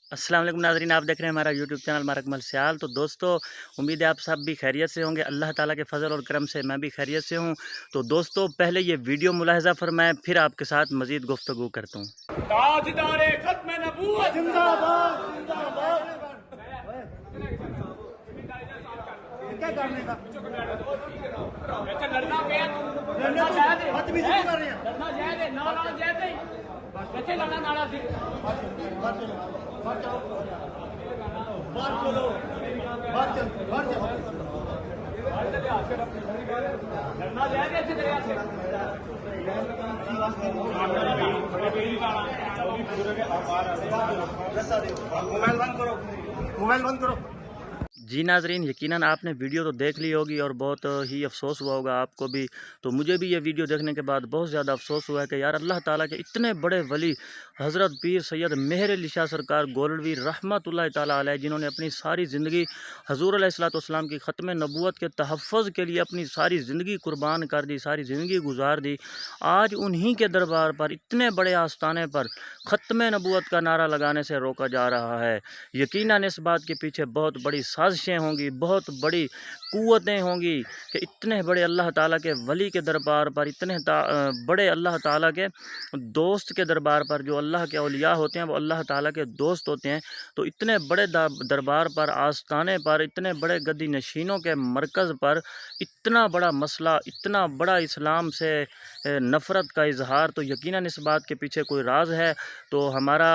अस्सलाम वालेकुम नाज़रीन, आप देख रहे हैं हमारा यूट्यूब चैनल मारकमल सियाल। तो दोस्तों, उम्मीद है आप सब भी खैरियत से होंगे। अल्लाह ताला के फ़ज़ल और करम से मैं भी खैरियत से हूँ। तो दोस्तों, पहले ये वीडियो मुलाहिज़ा फ़रमाएँ, फिर आपके साथ मज़ीद गुफ्तगू करता हूँ। ताजदारे खत्म नबूवत जिंदाबाद जिंदाबाद। क्या करने का लड़ना पे लड़ना जायज है, बदतमीजी कर रहे हैं, लड़ना जायज है, नाला जायज है, बच्चे लड़ना नाला से बाहर चलो बाहर चलो बाहर चलो बाहर चलो बाहर चलो लड़ना जायज है, अच्छे तरह से मोबाइल बंद करो, मोबाइल बंद करो। जी नाज़रीन, यकीनन आपने वीडियो तो देख ली होगी और बहुत ही अफ़सोस हुआ होगा आपको भी। तो मुझे भी ये वीडियो देखने के बाद बहुत ज़्यादा अफ़सोस हुआ है कि यार अल्लाह ताला के इतने बड़े वली हज़रत पीर सैयद मेहर अली शाह सरकार गोल्डवी रहमतुल्लाह ताला अलैह, जिन्होंने अपनी सारी ज़िंदगी हज़ूर अलैहिस्सलाम की ख़त्म नबूवत के तहफ़्फ़ुज़ के लिए अपनी सारी ज़िंदगी कुर्बान कर दी, सारी ज़िंदगी गुजार दी। आज उन्हीं के दरबार पर इतने बड़े आस्ताने पर ख़त्म नबूवत का नारा लगाने से रोका जा रहा है। यकीनन इस बात के पीछे बहुत बड़ी साजिशें होंगी, बहुत बड़ी क़ुव्वतें होंगी कि इतने बड़े अल्लाह ताला के वली के दरबार पर, इतने बड़े अल्लाह ताला के दोस्त के दरबार पर, जो अल्लाह के औलिया होते हैं वो अल्लाह ताला के दोस्त होते हैं, तो इतने बड़े दरबार पर, आस्ताने पर, इतने बड़े गद्दी नशीनों के मरकज़ पर इतना बड़ा मसला, इतना बड़ा इस्लाम से नफ़रत का इजहार, तो यकीनन इस बात के पीछे कोई राज है। तो हमारा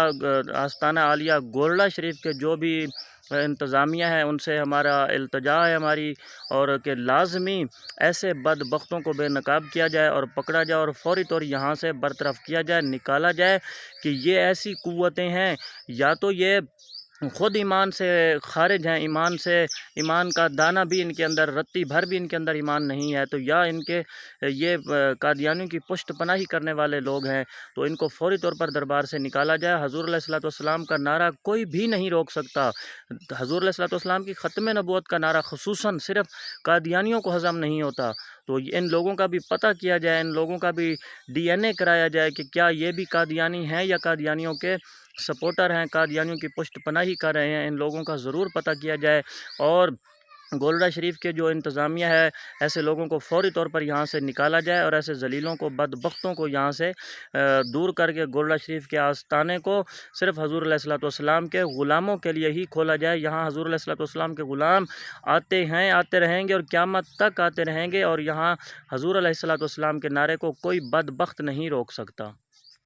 आस्ताना आलिया गोरला शरीफ के जो भी इंतज़ामिया है, उनसे हमारा इल्तिजा है हमारी, और कि लाजमी ऐसे बदबख्तों को बेनकाब किया जाए और पकड़ा जाए और फ़ौरी तौर यहाँ से बरतरफ़ किया जाए, निकाला जाए कि ये ऐसी क़ुव्वतें हैं, या तो ये ख़ुद ईमान से ख़ारिज हैं, ईमान का दाना भी इनके अंदर, रत्ती भर भी इनके अंदर ईमान नहीं है, तो या इनके ये कादियानियों की पुष्ट पनाही करने वाले लोग हैं। तो इनको फ़ौरी तौर पर दरबार से निकाला जाए। हज़ूर अलैहिस्सलाम का नारा कोई भी नहीं रोक सकता। हज़ूर अलैहिस्सलाम की ख़त्म नबूवत का नारा ख़ुसूसन सिर्फ़ कादियानियों को हज़म नहीं होता। तो इन लोगों का भी पता किया जाए, इन लोगों का भी DNA कराया जाए कि क्या ये भी कादियानी हैं या कादियानियों के सपोर्टर हैं, कादियानियों की पुष्ट पनाही कर रहे हैं। इन लोगों का ज़रूर पता किया जाए और गोल्डा शरीफ के जो इंतज़ामिया है, ऐसे लोगों को फ़ौरी तौर पर यहाँ से निकाला जाए और ऐसे ज़लीलों को, बदबख्तों को यहाँ से दूर करके गोल्डा शरीफ के आस्ताने को सिर्फ़ हज़ूर अलैहिस्सलाम के ग़ुलामों के लिए ही खोला जाए। यहाँ हज़ूर अलैहिस्सलाम के ग़ुलाम आते हैं, आते रहेंगे और क़यामत तक आते रहेंगे, और यहाँ हज़ूर अलैहिस्सलाम के नारे को कोई बदबख्त नहीं रोक सकता।